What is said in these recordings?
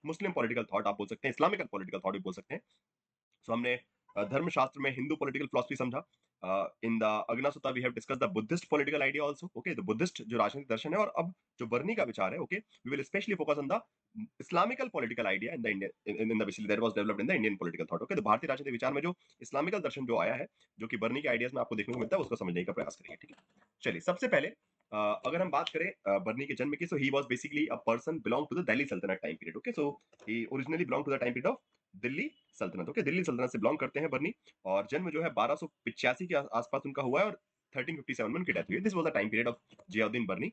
मुस्लिम political thought आप बोल सकते हैं, इस्लामिकल पॉलिटिकल थॉट भी बोल सकते हैं। सो हमने धर्मशास्त्र में हिंदू पॉलिटिकल फिलॉसफी समझा। इन द अग्नासुता we have discuss the Buddhist political idea also, okay, the Buddhist जो राजनीतिक दर्शन है। और अब जो बर्नी का विचार है, okay, we will specially focus on the Islamical political idea in the Indian in the basically that was developed in the Indian political thought, okay. तो भारतीय राजनीतिक विचार में जो इस्लामिकल दर्शन जो आया है, जो कि बर्नी के आइडियाज में आपको देखने को मिलता है, उसको समझने का प्रयास करिए, ठीक है। चलिए, सबसे पहले अगर हम बात करें बर्नी के जन्म की, so he was basically a person belong to the Delhi Sultanate time period, okay. So he originally belong to the time period of Delhi Sultanate, okay. Delhi सल्तनत से बिलोंग करते हैं बर्नी। और जन्म जो है 1285 के आसपास उनका हुआ है, और 1357 में उनकी डेथ हुई है। This was the time period of Ziauddin Barni.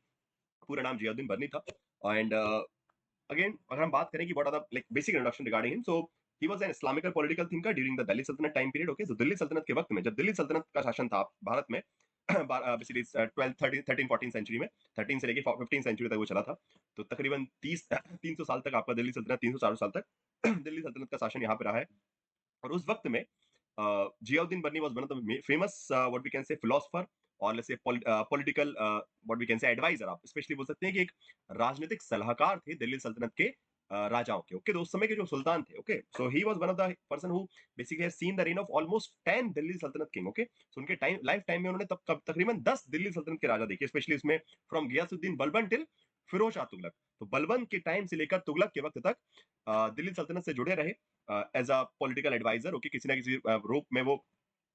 पूरा नाम जियाउद्दीन बर्नी था। एंड अगेन अगर हम बात करें कि what are the like basic introduction regarding him, so he was an Islamical political thinker during the Delhi Sultanate time period, okay. तो दिल्ली सल्तनत के वक्त में, जब दिल्ली सल्तनत का शासन था भारत में बेसिकली 12 13 13 14 सेंचुरी में, 13 से लेके 15 सेंचुरी तक वो चला था। तो तकरीबन 30 300 साल तक आपका दिल्ली सल्तनत, 300 साल तक दिल्ली सल्तनत का शासन यहाँ पे रहा है। और उस वक्त में Ziauddin Barni was one of the famous what we can say philosopher, और let's say political what we can say advisor, आप स्पेशली बोल सकते हैं कि एक राजनीतिक सलाहकार थे दिल्ली सल्तनत के राजाओं के, ओके। तो उस समय के जो सुल्तान थे, okay, so he was one of the person who basically has seen the rain of almost 10 Delhi सल्तनत किंग, ओके। सो उनके टाइम लाइफ टाइम में उन्होंने तकरीबन 10 दिल्ली सल्तनत के राजा देखे, स्पेशली उसमें फ्रॉम गियासुद्दीन बलबन टिल फिरोज शाह तुगलक। तो बलबन के टाइम से लेकर तुगलक के वक्त तक दिल्ली सल्तनत से जुड़े रहे as a political advisor, okay. किसी ना किसी रूप में वो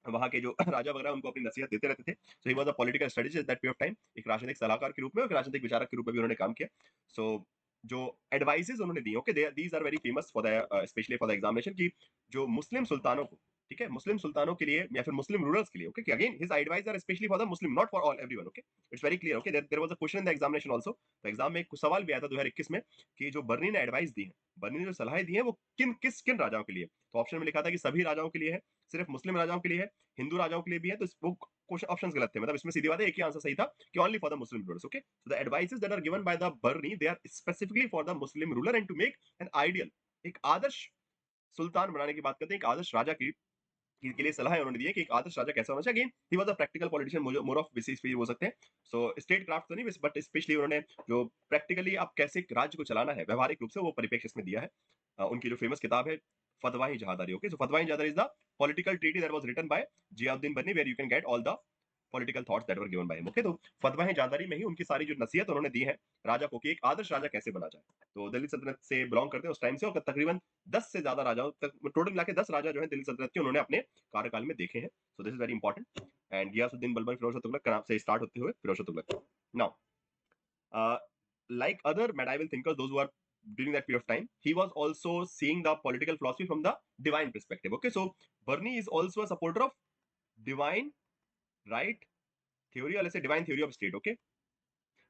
वहाँ के जो राजा वगैरह उनको अपनी नसीहत देते रहते थे। So he was a political strategist at that period of time. एक राजनीतिक सलाहकार के रूप में और एक राजनीतिक विचारक के रूप में भी उन्होंने काम किया। सो जो एडवाइसेस उन्होंने दी, okay, these are very famous for the specially for the examination, की जो मुस्लिम सुल्तानों को, ठीक है, मुस्लिम सुल्तानों के लिए या फिर मुस्लिम रूलर्स के लिए, okay, again his advice are specially for the Muslim, not for all everyone, okay. It's very clear, okay. There was a question in the examination also. तो एग्जाम में एक सवाल भी आया था 2021 में, कि जो बर्नी ने एडवाइस दी है, बर्नी ने जो सलाहें दी है, वो किन राजाओं के लिए। तो ऑप्शन में लिखा था कि सभी राजाओं के लिए है, सिर्फ मुस्लिम राजाओं के लिए है, हिंदू राजाओं के लिए भी है। तो वो क्वेश्चन ऑप्शंस गलत थे, मतलब इसमें सीधी बात है, एक ही आंसर सही था कि only for the Muslim rulers, okay. So the advices that are given by the Barani, they are specifically for the Muslim ruler and to make an ideal, एक आदर्श सुल्तान बनाने की बात करते हैं, एक आदर्श राजा की के लिए सलाह उन्होंने दी है कि एक आदर्श राजा कैसा होना चाहिए। Again he was a practical politician, more of basis पे बोल सकते हैं। सो स्टेट क्राफ्ट तो नहीं, बट स्पेशली उन्होंने जो प्रैक्टिकली आप कैसे एक राज्य को चलाना है व्यवहारिक रूप से, वो परिप्रेक्ष्य इसमें दिया है। उनकी जो फेमस किताब है Fatawai Jahandari, okay. So Fatawai Jahandari is the political treaty that was written by Ziauddin Barni, where you can get all the political thoughts that were given by him, okay. तो फतवाही जहादारी में ही उनकी सारी जो नसीहत उन्होंने दी है राजा को, कि एक आदर्श राजा कैसे बना जाए। तो दिल्ली सल्तनत से बिलोंग करते हैं उस टाइम से, और तकरीबन 10 से ज्यादा राजाओं तक, टोटल मिला के 10 राजा जो है दिल्ली सल्तनत के, उन्होंने अपने कार्यकाल में देखे हैं। So this is very important. And Ghiyasuddin Balban Firoz Shah Tughlaq का नाम से स्टार्ट होते हुए Firoz Shah Tughlaq. Now like other medieval thinkers, those who are during that period of time, he was also seeing the political philosophy from the divine perspective, okay. So Bernie is also a supporter of divine right theory, or let's say divine theory of state, okay।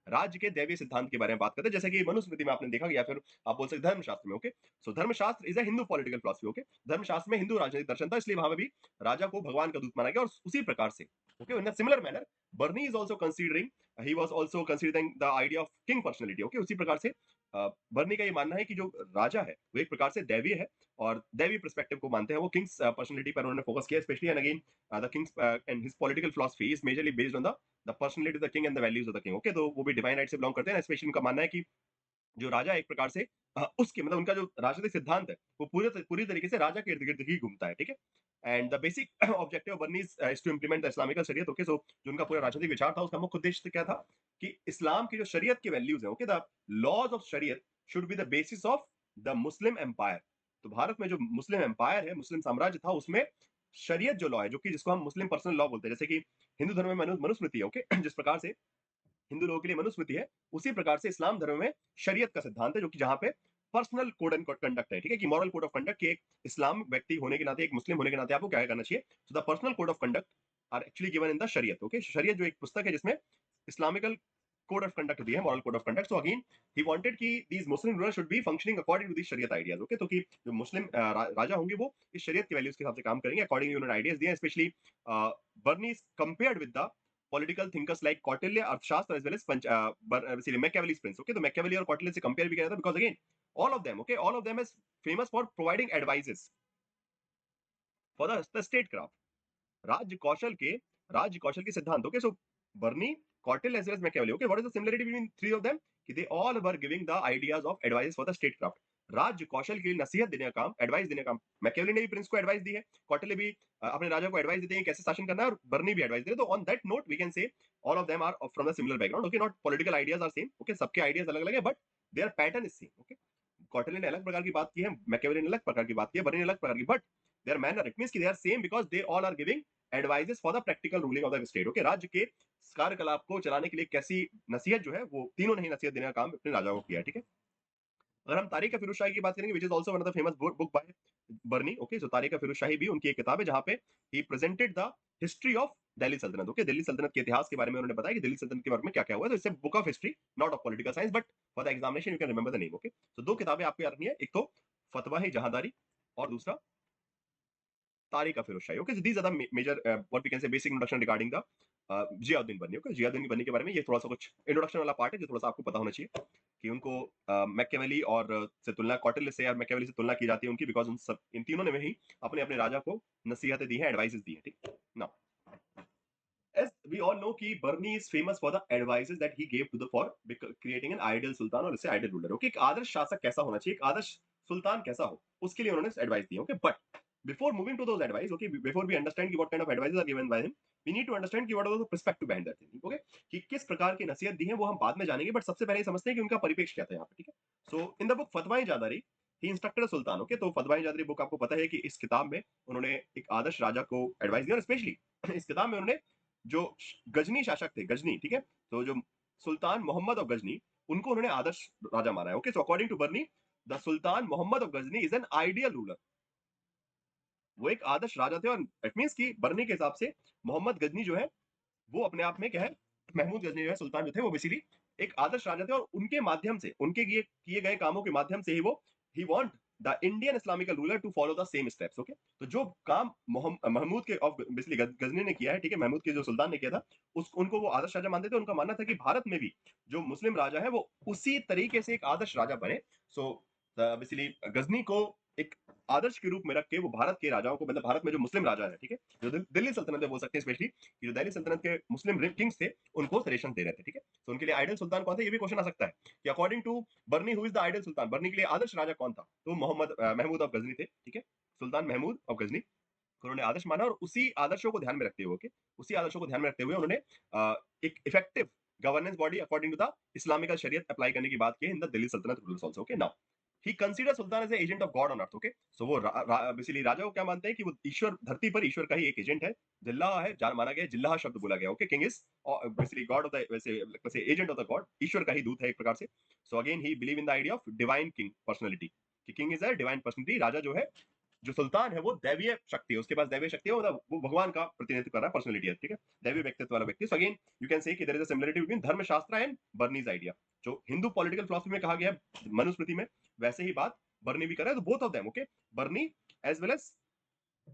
राज्य के दैवीय सिद्धांत के बारे में बात करते हैं, जैसे कि मनुस्मृति में आपने देखा, या फिर आप बोल सकते हैं धर्मशास्त्र में, ओके। सो धर्मशास्त्र is a Hindu political philosophy, okay. धर्मशास्त्र में हिंदू राजनीतिक दर्शन था, इसलिए वहां पे भी राजा को भगवान का दूत माना गया। और उसी प्रकार से, okay, in a similar manner Barani is also considering, he was also considering the idea of king personality, okay. उसी प्रकार से बर्नी का ये मानना है कि जो राजा है वो एक प्रकार से दैवीय है, और दैवीय पर्सपेक्टिव को मानते हैं वो। किंग्स पर्सनालिटी पर उन्होंने फोकस किया specially. And again the Kings and his political philosophy is majorly based on the personality of the king and the values of the king, okay. तो वो भी डिवाइन राइट से बिलोंग करते हैं। Specially उनका मानना है कि जो राजा एक प्रकार से उसके मतलब उनका जो राजनीतिक सिद्धांत है, वो पूरी तरीके से राजा के इर्द गिर्द ही घूमता है, ठीक है। And the basic objective of Barani is to implement the Islamic Shariat, okay. So जो उनका पूरा राजनीतिक विचार था, उसका मुख्य उद्देश्य क्या था, कि इस्लाम की जो शरीयत की वैल्यूज है, okay, the laws of Shariat should be the basis of the Muslim empire. तो भारत में जो मुस्लिम एम्पायर है, मुस्लिम साम्राज्य था, उसमें शरीयत जो लॉ है, जो कि जिसको हम मुस्लिम पर्सनल लॉ बोलते हैं, जैसे कि हिंदू धर्म में मनुस्मृति है, ओके जिस प्रकार से हिंदू लोगों के लिए मनुस्मृति है, उसी प्रकार से इस्लाम धर्म में शरीयत का सिद्धांत है, जो कि जहां पे पर्सनल कोड एंड कंडक्ट है, ठीक है, कि मॉरल कोड ऑफ कंडक्ट के एक इस्लाम व्यक्ति होने के नाते, एक मुस्लिम होने के नाते आपको क्या करना चाहिए। So the personal code of conduct are actually given in the Shariat, okay. शरीयत जो एक पुस्तक है जिसमें इस्लामिकल कोड ऑफ कंडक्ट दिया है, moral code of conduct. So again he wanted कि these Muslim rulers should be functioning according to this Shariat ideas, okay. तो कि जो मुस्लिम राजा होंगे वो इस शरीयत की वैल्यूज के हिसाब से काम करेंगे, अकॉर्डिंगली उन्होंने आइडियाज दिए हैं। Specially Barani compared with the political thinkers like Kautilya, Arthashastra, as well as Machiavelli's Prince. Okay, तो Machiavelli और Kautilya से compare भी किया था, because again, all of them, okay, all of them is famous for providing advices for the statecraft. राज्य कौशल के सिद्धांत, okay, so Bernie, Kautilya as well as Machiavelli. Okay, what is the similarity between three of them? कि they all were giving the ideas of advice for the statecraft. राज्य कौशल के लिए नसीहत देने का काम, एडवाइस देने का काम। मैकियावेली ने भी प्रिंस को एडवाइस दी है, कौटिल्य भी अपने राजा को एडवाइस देते हैं कैसे शासन करना है, और बर्नी भी एडवाइस दे रहे हैं। तो on that note we can say all of them are from the similar background, okay, not political ideas are same, okay, सबके आइडियाज अलग-अलग है but their pattern is same, okay. Kautilya ने अलग प्रकार की बात की है, मैकियावेली ने अलग प्रकार की बात की है, बर्नी ने अलग प्रकार की, but their manner, it means कि they are same because they all are giving advices for the practical ruling of the state, okay. राज्य के कार्यकलाप को चलाने के लिए कैसी नसीहत जो है, वो तीनों ने ही नसीहत देने का काम अपने राजाओं को किया है, ठीक है। अगर हम तारीख फिरोज शाही की बात करेंगे, which is also one of the famous book by Barni, okay, so Tarikh Firoz शाही भी उनकी एक किताब है जहां पे he presented the history of Delhi Sultanate, okay. Delhi सल्तनत के इतिहास के बारे में उन्होंने बताया कि दिल्ली सल्तनत के बारे में क्या क्या हुआ, तो इससे book of history, not of political science, but for the examination you can remember the name, okay. तो दो किताबें आपको याद रखनी है, एक तो फतवा ही जहांदारी और दूसरा Tarikh Firoz Shahi, okay. These are the major what we can say basic introduction regarding the Ziauddin Barni, okay. Ziauddin Barni के बारे में ये थोड़ा सा कुछ इंट्रोडक्शन वाला पार्ट है जो थोड़ा सा आपको पता होना चाहिए कि उनको मैकियावेली और से तुलना, कौटिल्य से और मैकियावेली से तुलना की जाती है उनकी, बिकॉज उन सब इन तीनों ने ही अपने अपने राजा को नसीहतें दी हैं, एडवाइसेस दी हैं, ठीक। Now as we all know कि बर्नी is famous for the advices that he gave to the for creating an ideal sultan और इससे ideal ruler, okay। एक आदर्श शासक कैसा होना चाहिए, एक आदर्श सुल्तान कैसा हो, उसके लिए उन्होंने advice the, okay। But before moving to those advice, okay, before we understand कि what kind of advices are given by him, we need to understand कि what was the perspective behind that thing, okay। कि किस प्रकार की नसीहत दी है वो हम बाद में जानेंगे, बट सबसे पहले ये समझते हैं कि उनका परिपेक्ष क्या था यहाँ पे, ठीक है। So in the book Fatawai Jahandari he instructed sultan, okay. तो फतवाए जादारी बुक आपको पता है कि इस किताब में उन्होंने एक आदर्श राजा को एडवाइस दिया, और स्पेशली इस किताब में उन्होंने जो गजनी शासक थे, गजनी, ठीक है, तो जो सुल्तान मोहम्मद ऑफ गजनी, उनको उन्होंने आदर्श राजा माना है, okay. So according to Barani, the sultan Mohammad of Ghazni is an ideal ruler, वो एक आदर्श राजा थे, और इट मींस कि बर्नी के हिसाब से मोहम्मद गजनी जो है वो अपने आप में क्या है, महमूद गजनी जो है सुल्तान जो थे वो बेसिकली एक आदर्श राजा थे, और उनके माध्यम से, उनके किए गए कामों के माध्यम से ही वो he want the Indian Islamical ruler to follow the same steps, okay. तो जो काम महमूद के ऑफ बेसिकली गजनी ने किया है, ठीक है, महमूद के जो सुल्तान ने किया था, उस उनको वो आदर्श राजा मानते थे। उनका मानना था कि भारत में भी जो मुस्लिम राजा है वो उसी तरीके से एक आदर्श राजा बने। सो बेसिकली गजनी को एक आदर्श के रूप में रख के वो भारत के राजाओं को, मतलब भारत में जो मुस्लिम राजा है, ठीक है, जो दिल्ली सल्तनत में बोल सकते हैं स्पेशली, कि जो दिल्ली सल्तनत के मुस्लिम किंग्स थे उनको सजेशन दे रहे थे, ठीक है। तो उनके लिए आइडियल सुल्तान कौन था, ये भी क्वेश्चन आ सकता है कि according to Barni who is the ideal sultan, Barni के लिए आदर्श राजा कौन था, तो मोहम्मद महमूद ऑफ गजनी थे, ठीक है, सुल्तान महमूद ऑफ गजनी को उन्होंने आदर्श माना, और उसी आदर्शों को ध्यान में रखते हुए, okay, उसी आदर्शों को ध्यान में रखते हुए उन्होंने एक effective governance body according to the Islamical Shariat apply करने की बात की है इन the Delhi Sultanate rulers also, okay. Now he consider sultan as a agent of God on earth, okay. So वो बेसिकली राजा को क्या मानते हैं कि वो ईश्वर, धरती पर ईश्वर का ही एक एजेंट है, जिल्लाह है, जान माना गया, जिल्लाह शब्द बोला गया, okay. King is basically God of the, वैसे एजेंट ऑफ द गॉड, ईश्वर का ही दूत है एक प्रकार से। So again he believe in the idea of divine king personality, कि king is a divine personality, राजा जो है, जो सुल्तान है वो दैवीय शक्ति है, उसके पास दैवीय शक्ति है, मतलब वो भगवान का प्रतिनिधित्व कर रहा है, पर्सनालिटी है, ठीक है, दैवीय व्यक्तित्व वाला व्यक्ति। So again you can say कि there is a similarity between Dharmashastra and Barani's idea, जो हिंदू पॉलिटिकल फिलॉसफी में कहा गया है मनुस्मृति में, वैसे ही बात बर्नी भी कर रहा है। तो both of them, okay, Barani as well as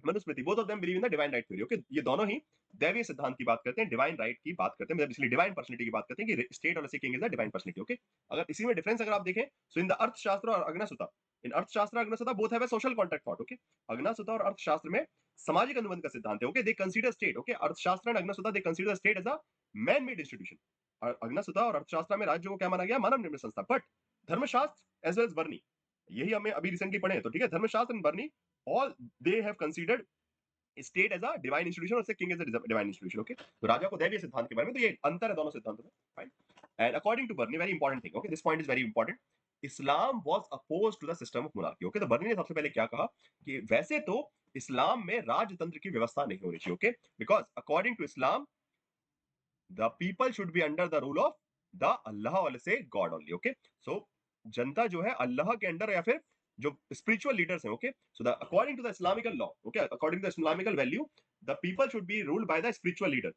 Manusmriti, both of them believe in the divine right theory, okay. ये दोनों ही दैवीय सिद्धांत की बात करते हैं, डिवाइन राइट की बात करते हैं, मतलब इसलिए डिवाइन पर्सनालिटी की बात करते हैं कि स्टेट और king is the divine personality, okay. अगर इसी में डिफरेंस अगर आप देखें, सो इन द अर्थशास्त्र और अग्नसुता, इन अर्थशास्त्र और अग्नसुता both have a social contract thought, okay. अग्नसुता और अर्थशास्त्र में सामाजिक अनुबंध का सिद्धांत है, okay. They consider state, okay, Arthashastra and अग्नसुता they consider state as a man made institution. अग्नसुता और अर्थशास्त्र में राज्य को क्या माना गया, मानव निर्मित संस्था। बट धर्मशास्त्र एज वेल एज बर्नी, यही हमें अभी रिसेंटली पढ़े हैं, तो ठीक है, Dharmashastra and Barni all they have considered state as a divine institution और king as a divine institution, okay. तो राजा को दैवीय सिद्धांत के बारे में, तो ये अंतर है दोनों सिद्धांतों में, fine. And according to Barani, very important thing, okay, this point is very important, Islam was opposed to the system of monarchy, okay. तो बर्नी ने सबसे पहले क्या कहा कि वैसे तो इस्लाम में राजतंत्र की व्यवस्था नहीं होनी चाहिए, okay, because according to Islam the people should be under the rule of the Allah और से गॉड ओनली, ओके। सो जनता जो है अल्लाह के अंडर, या फिर जो स्पिरिचुअल लीडर्स हैं, okay, so the according to the Islamical law, okay, according to the Islamical value, the people should be ruled by the spiritual leader.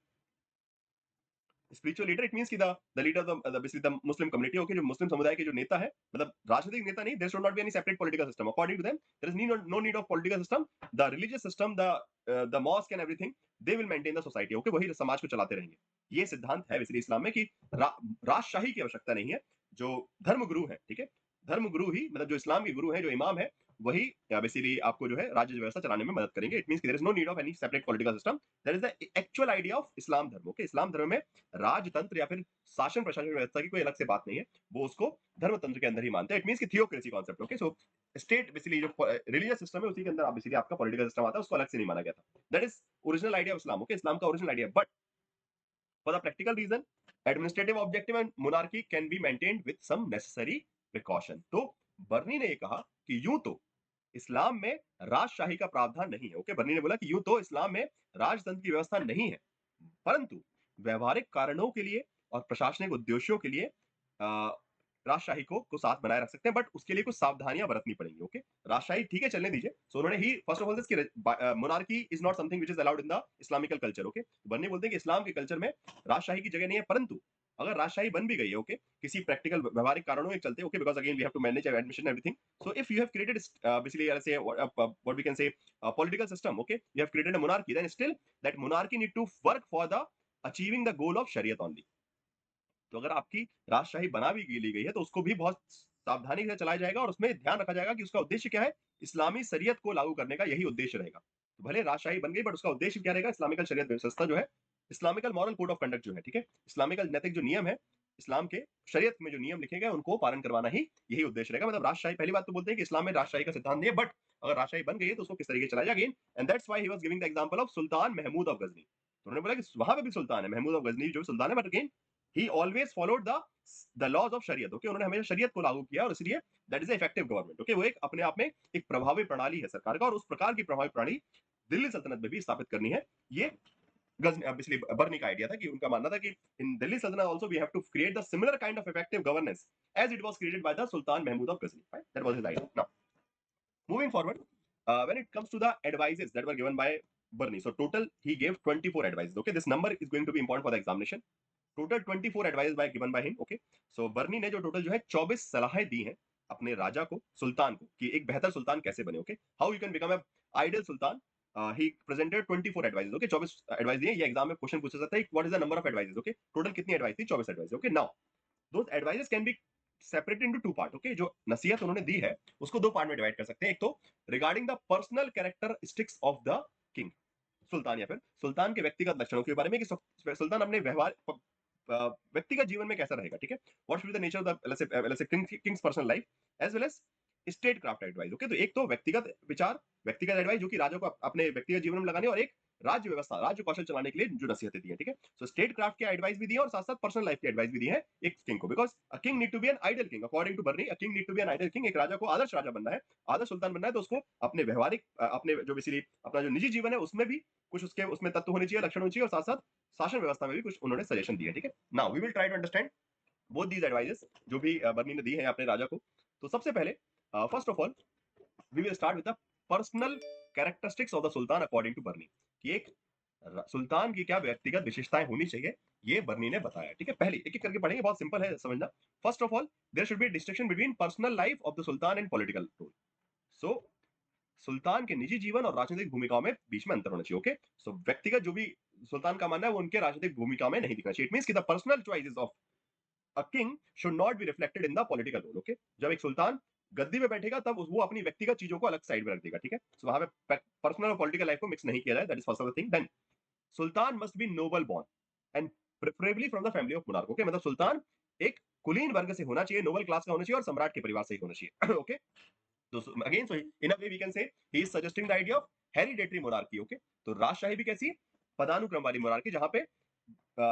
Spiritual leader it means कि the leader of the basically the Muslim community, okay, जो मुस्लिम समुदाय के जो नेता है, मतलब राजनीतिक नेता नहीं, there should not be any separate political system according to them, there is no need of political system, the religious system, the mosque and everything, they will maintain the society, okay, वही समाज को चलाते रहेंगे। ये सिद्धांत है इसलिए इस्लाम में कि राजशाही की आवश्यकता नहीं है, जो धर्म गुरु है, ठीक है, धर्म गुरु ही, मतलब जो इस्लाम के गुरु है, जो इमाम है, वही बेसिकली आपको जो है राज्य व्यवस्था चलाने में मदद करेंगे। It means there is no need of any separate political system, that is the actual idea of Islam धर्म। ओके, इस्लाम धर्म में राजतंत्र या फिर शासन प्रशासन व्यवस्था की कोई अलग से बात नहीं है, वो उसको धर्म तंत्र के अंदर ही मानते हैं। इट मींस कि थियोक्रेसी कॉन्सेप्ट। ओके, सो स्टेट बेसिकली जो रिलीजियस सिस्टम है उसी के अंदर बेसिकली आपका पॉलिटिकल सिस्टम आता है, उसको अलग से नहीं माना गया था। That is original idea of Islam. Okay, इस्लाम का original idea. But for the practical reason administrative objective and monarchy can be maintained with some necessary precaution. तो बर्नी ने ये कहा कि यूं तो इस्लाम में राजशाही का प्रावधान नहीं है। ओके, बर्नी ने बोला कि यूं तो इस्लाम में राजतंत्र की व्यवस्था नहीं है, परंतु व्यवहारिक कारणों के लिए और प्रशासनिक उद्देश्यों के लिए राजशाही को साथ बनाए रख सकते हैं, बट उसके लिए कुछ सावधानियां बरतनी पड़ेंगी। ओके, राजशाही ठीक है, चलने दीजिए। सो उन्होंने he first of all this कि monarchy is not something which is allowed in the Islamical culture. Okay, Barni बोलते हैं कि इस्लाम के कल्चर में राजशाही की जगह नहीं है, परंतु अगर राजशाही बन भी गई है, ओके, किसी प्रैक्टिकल व्यवहारिक कारणों के चलते, okay, because again we have to manage admission everything. So if you have created basically say what we can say political system, okay, you have created a monarchy, then still that monarchy need to work for the achieving the goal of Shariat only. तो अगर आपकी राजशाही बना भी ली गई है तो उसको भी बहुत सावधानी से चलाया जाएगा और उसमें ध्यान रखा जाएगा कि उसका उद्देश्य क्या है, इस्लामी शरीयत को लागू करने का यही उद्देश्य रहेगा। तो भले राजशाही बन गई बट उसका उद्देश्य क्या रहेगा, इस्लामिकल शरीयत व्यवस्था जो है, इस्लामिकल मॉरल कोड ऑफ कंडक्ट जो है, ठीक है, इस्लामिकल नैतिक जो नियम है, इस्लाम के शरीयत में जो नियम लिखे गए उनको पालन करवाना ही यही उद्देश्य रहेगा। मतलब राजशाही, पहली बात तो बोलते हैं कि इस्लाम में राजशाही का सिद्धांत नहीं है, बट अगर राजशाही बन गई है तो उसको किस तरीके से चलाया जाए, again and that's why he was giving the example of sultan Mahmud of Ghazni. तो उन्होंने बोला कि वहां पे भी सुल्तान है, महमूद ऑफ गजनी जो सुल्तान है, but again he always followed the laws of Shariat. Okay, उन्होंने हमेशा शरीयत को लागू किया और इसलिए that is effective government. Okay, वो एक अपने आप में एक प्रभावी प्रणाली है सरकार का, और उस प्रकार की प्रभावी प्रणाली दिल्ली सल्तनत में भी स्थापित करनी है। ये गजनी बर्नी का आइडिया था, कि उनका मानना था कि in Delhi Saltanat also we have to create the similar kind of effective governance as it was created by the sultan Mahmud of Ghazni. That was his idea. Now moving forward, when it comes to the advices that were given by Bernie, so total he gave 24 advices. Okay, this number is going to be important for the examination. Total 24 advice by given by him. Okay, so Barni ने जो total जो है 24 सलाहें दी हैं अपने राजा को, सुल्तान को, कि एक बेहतर सुल्तान कैसे बने। Okay, how you can become a ideal Sultan. He presented 24 advice. Okay, 24 advice दिए। ये एग्जाम में क्वेश्चन पूछा जाता है, what is the number of advices. Okay, total कितनी एडवाइस थी, 24 advice. Okay, now those advices can be separated into two part. Okay, जो नसीहत उन्होंने दी है उसको दो पार्ट में डिवाइड कर सकते हैं। एक तो regarding the personal characteristics of the king, sultan या फिर सुल्तान के व्यक्तिगत लक्षणों के बारे में, कि सुल्तान अपने व्यवहार व्यक्तिगत जीवन में कैसा रहेगा। ठीक है, what should be the nature of the let's say king's personal life as well as statecraft advice. Okay, तो एक तो व्यक्तिगत विचार, व्यक्तिगत एडवाइस जो कि राजा को अपने व्यक्तिगत जीवन में लगाने, और एक राज्य व्यवस्था, राज्य कौशल चलाने के लिए जो नसीहतें दी है। ठीक है, सो स्टेट क्राफ्ट की एडवाइस भी दी है और साथ साथ पर्सनल लाइफ की एडवाइस भी दी है एक किंग को, because a king need to be an ideal king according to Barani. A king need to be an ideal king, एक राजा को आदर्श राजा बनना है, आदर्श सुल्तान बनना है, तो उसको अपने व्यवहारिक अपने जो बेसिकली अपना जो निजी जीवन है उसमें भी कुछ उसके उसमें तत्व होने चाहिए, लक्षण होने चाहिए, और साथ साथ शासन व्यवस्था में भी कुछ उन्होंने सजेशन दिए। ठीक है, now we will try to understand both these advices जो भी बर्नी ने दी है अपने राजा को। तो सबसे पहले first of all we will start with the personal characteristics of the sultan according to Barni, कि एक सुल्तान की क्या व्यक्तिगत विशेषताएं होनी चाहिए, ये बर्नी ने बताया। ठीक है, पहले एक एक करके पढ़ेंगे, बहुत सिंपल है समझना। First of all, there should be distinction between personal life of the sultan and political role. So सुल्तान के निजी जीवन और राजनीतिक भूमिकाओं में बीच में अंतर होना चाहिए। ओके, सो व्यक्तिगत जो भी सुल्तान का मानना है वो उनके राजनीतिक भूमिका में नहीं दिखना चाहिए। इट मींस कि the personal choices of a king should not be reflected in the political role. Okay, जब एक सुल्तान गद्दी पे बैठेगा तब वो अपनी व्यक्तिगत चीजों को अलग साइड में रख देगा। ठीक है, सो वहां पे पर्सनल और पॉलिटिकल लाइफ को मिक्स नहीं किया जाए, that is first of the thing. Then sultan must be noble born and preferably from the family of monarch. Okay, मतलब सुल्तान एक कुलीन वर्ग से होना चाहिए, नोबल क्लास का होना चाहिए और सम्राट के परिवार से ही होना चाहिए। ओके, तो again so in a way we can say he is suggesting the idea of hereditary monarchy. Okay, तो राजशाही भी कैसी है, पदानुक्रम वाली मोनार्की, जहां पे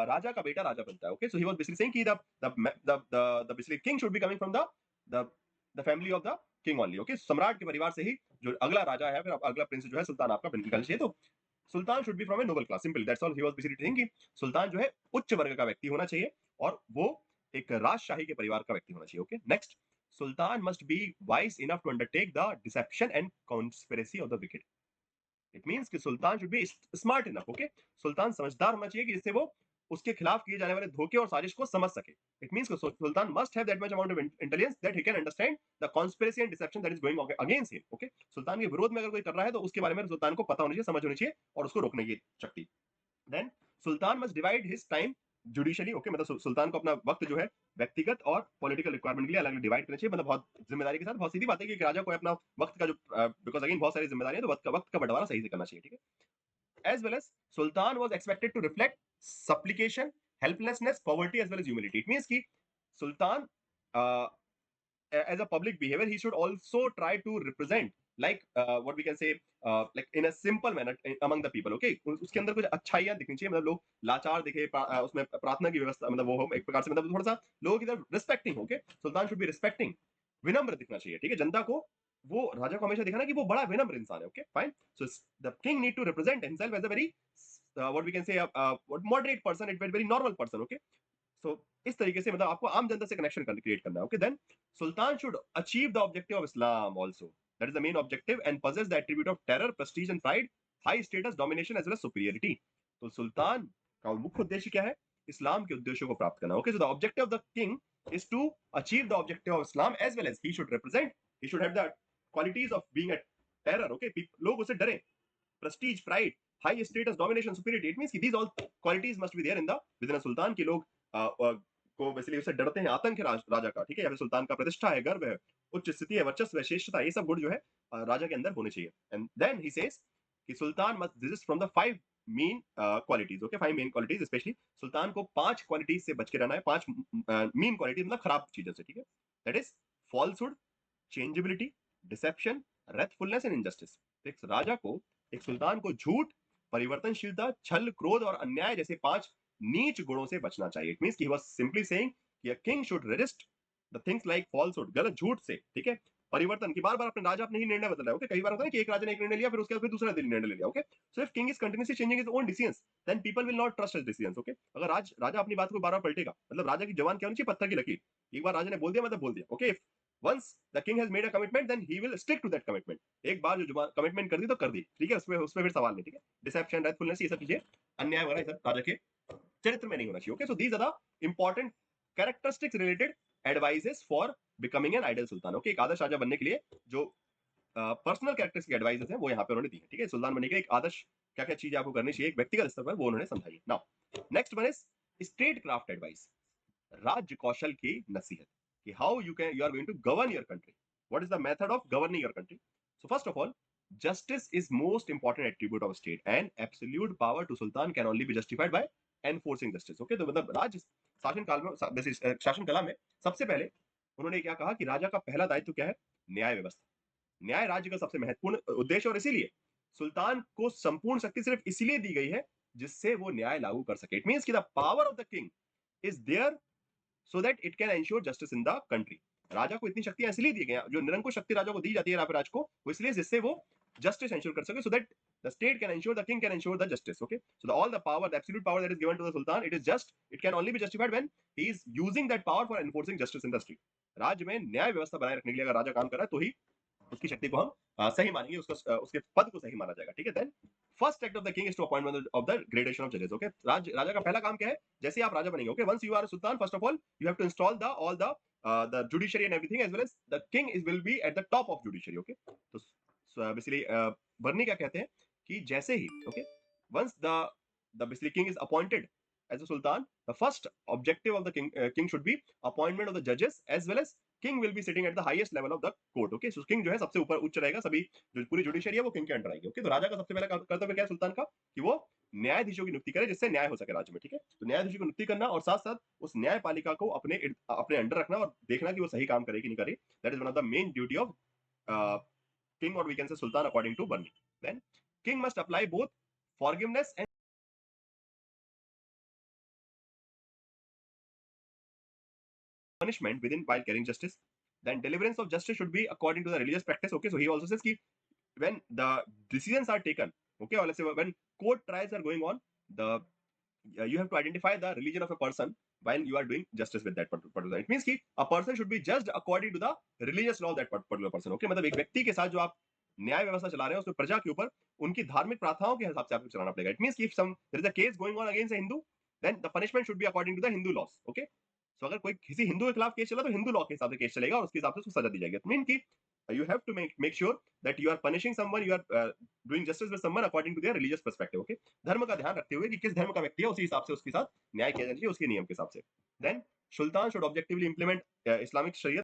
राजा का बेटा राजा बनता है। Okay, so he was basically saying कि the basically king should be coming from the the family of the king only. Okay, सम्राट के परिवार से ही जो अगला राजा है, फिर अगला प्रिंस जो है सुल्तान आपका निकलना चाहिए। तो sultan should be from a noble class, simple that's all he was basically saying कि सुल्तान जो है उच्च वर्ग का व्यक्ति होना चाहिए और वो एक राजशाही के परिवार का व्यक्ति होना चाहिए। Okay, next, sultan must be wise enough to undertake the deception and conspiracy of the wicked. It means कि sultan should be smart enough. Okay, सुल्तान समझदार होना चाहिए कि जिससे वो उसके खिलाफ किए जाने वाले धोखे और साजिश को समझ सके। It means sultan must have that much amount of intelligence that he can understand the conspiracy and deception that is going against him. Okay, सुल्तान के विरोध में अगर कोई कर रहा है तो उसके बारे में सुल्तान को पता होना चाहिए, समझ होनी चाहिए और उसको रोकने की शक्ति। Then sultan must divide his time judiciary, okay, मतलब सुल्तान को अपना वक्त जो है व्यक्तिगत और पॉलिटिकल रिक्वायरमेंट के लिए अलग-अलग डिवाइड करना चाहिए, मतलब बहुत जिम्मेदारी के साथ। बहुत सीधी बात है कि एक राजा को अपना वक्त का जो बिकॉज़ अगेन बहुत सारी जिम्मेदारियाँ, तो वक्त का बंटवारा सही से करना चाहिए, ठीक है? As well as sultan was expected to reflect supplication, helplessness, poverty as well as humility. It means कि sultan uh, as a public behavior he should also try to represent like what we can say like in a simple manner among the people, okay? उसके अंदर कुछ अच्छाइयां दिखनी चाहिए, मतलब लोग लाचार दिखे, उसमें प्रार्थना की व्यवस्था, मतलब वो हो एक प्रकार से, मतलब थोड़ा सा लोगों की तरफ respecting, okay? Sultan should B respecting, विनम्र दिखना चाहिए, ठीक है? जनता को, वो राजा को हमेशा दिखाना कि वो बड़ा विनम्र इंसान है, okay fine. So the king need to represent himself as a very what we can say moderate person, a very normal person, okay? सो इस तरीके से मतलब आपको आम जनता से कनेक्शन क्रिएट करना है, okay? Then sultan should achieve the objective of Islam also, that is the main objective, and possess the attribute of terror, prestige and pride, high status, domination as well as superiority. तो सुल्तान का मुख्य उद्देश्य क्या है? इस्लाम के उद्देश्यों को प्राप्त करना, okay? So the objective of the king is to achieve the objective of Islam as well as he should represent, he should have the qualities of being a terror, okay? लोग उससे डरे, prestige, pride, high status, domination, superiority. It means these all qualities must be there in the within a sultan की लोग को basically उससे डरते हैं, आतंक है राजा का, ठीक है? या फिर सुल्तान का प्रतिष्ठा है, गर्व है, उच्च स्थिति है, वर्चस्व है, श्रेष्ठता, ये सब गुण जो है राजा के अंदर होने चाहिए। एंड देन ही सेज कि sultan must desist from the five main qualities, okay? Five main qualities, specially सुल्तान को पांच क्वालिटीज से बच के रहना है, पांच मेन क्वालिटीज, मतलब खराब चीजों से, ठीक है? That is falsehood, changeability, deception, wrathfulness and injustice. एक राजा को, एक सुल्तान को झूठ, परिवर्तनशीलता, छल, क्रोध और अन्याय जैसे पांच नीच गुणों से बचना चाहिए। It means he was simply saying कि a king should resist the things like falsehood, गलत झूठ से, ठीक है? परिवर्तन की बार-बार अपने राजा अपने ही निर्णय बदल रहा है, ओके? कई बार होता है कि एक राजा ने एक निर्णय लिया, फिर उसके बाद फिर दूसरा दिन निर्णय ले लिया, okay? So if king is continuously changing his own decisions, then people will not trust his decisions, okay? अगर राजा अपनी बात को बार-बार पलटेगा, मतलब राजा की जबान क्या होनी चाहिए? पत्थर की लकीर। एक बार राजा ने बोल दिया मतलब बोल दिया, okay? Once the king has made a commitment then he will stick to that commitment. एक बार जो कमिटमेंट कर दी तो कर दी, ठीक है? उसमें फिर सवाल नहीं, ठीक है? डिसेप्शन, रेथफुलनेस, ये सब चीजें, अन्याय वगैरह, ये सब राजा के चरित्र में नहीं होना चाहिए, okay? So these are the important characteristics related advises for becoming an ideal sultan, okay? एक आदर्श राजा बनने के लिए जो पर्सनल कैरेक्टरिस्टिक एडवाइजेस हैं वो यहाँ पे उन्होंने दी है, ठीक है? सुल्तान बनने के लिए एक आदर्श क्या क्या चीजें आपको करनी चाहिए एक व्यक्तिगत स्तर पर, वो उन्होंने समझाई। Now next one is statecraft advice, राज्य कौशल की नसीहत, कि how you are going to govern your country, what is the method of governing your country. So first of all, justice is most important attribute of a state and absolute power to sultan can only be justified by enforcing justice, okay? तो मतलब राज्य शासन काल में, शासन कला में सबसे पहले उन्होंने क्या कहा कि राजा का पहला दायित्व क्या है? न्याय व्यवस्था। न्याय राज्य का सबसे महत्वपूर्ण उद्देश्य, और इसीलिए सुल्तान को संपूर्ण शक्ति सिर्फ इसीलिए दी गई है जिससे वो न्याय लागू कर सके। इट मींस कि the power of the king is there so that it can ensure justice in the country. राजा को इतनी शक्तियां इसलिए दी गई हैं, जो निरंकुश शक्ति राजा को दी जाती है राज को, वो इसलिए जिससे वो जस्टिस एंश्योर कर सके, so that the state can ensure, the king can ensure the justice, okay? So all the power, the absolute power that is given to the sultan, it can only be justified when he is using that power for enforcing justice in the state। राज्य में न्याय व्यवस्था बनाए रखने के लिए अगर राजा काम कर रहा है तो ही उसकी शक्ति को हम सही मानेंगे, उसके पद को सही माना जाएगा, ठीक है? Then first act of the king is to appointment of the gradation of जजेस, ओके? राजा का पहला काम क्या है? जैसे ही आप राजा बनेंगे, ओके, once you are sultan, first of all you have to install the all the judiciary and everything, as well as the king is will be at the top of judiciary, okay? तो basically Barni क्या कहते हैं कि जैसे ही, okay, once the basically king is appointed as a sultan, the first objective of the king should be appointment of the judges, as well as king will be sitting at the highest level of the court, okay? So king जो है सबसे ऊपर उच्च रहेगा, सभी जो पूरी judiciary है वो किंग के अंडर आएगी, ओके? तो राजा का सबसे पहला कर्तव्य क्या है सुल्तान का? कि वो न्यायाधीशों की नियुक्ति करे जिससे न्याय हो सके राज्य में, ठीक है? तो न्यायाधीशों की नियुक्ति करना और साथ साथ उस न्यायपालिका को अपने अंडर रखना और देखना कि वो सही काम करे कि नहीं करे, that is one of the main duty of king, or we can say sultan, according to Barni। Then king must apply both forgiveness and punishment within while carrying justice। Then deliverance of justice should be according to the religious practice, okay? So he also says ki when the decisions are taken, okay, or let's say when court trials are going on, the you have to identify the religion of a person while you are doing justice with that particular। It means कि a person should be judged according to the religious law of that particular person, okay? मतलब एक व्यक्ति के साथ जो आप न्याय व्यवस्था चला रहे हैं उसमें प्रजा के ऊपर उनकी धार्मिक प्रार्थनाओं के हिसाब से आपको चलाना पड़ेगा। इट मींस कि if some there is a case going on against a Hindu, then the punishment should be according to the Hindu laws, okay? So अगर कोई किसी हिंदू के खिलाफ केस चला तो हिंदू लॉ के हिसाब से केस चलेगा और उसके हिसाब से उसको सजा दी जाएगी। मीन कि you have to make sure that you are punishing someone, you are doing justice with someone according to their religious perspective. Okay, धर्म का ध्यान रखते हुए कि किस धर्म का व्यक्ति है, उसी हिसाब से उसके साथ न्याय किया जाना चाहिए, उसके नियम के हिसाब से. Then Sultan should objectively implement Islamic Sharia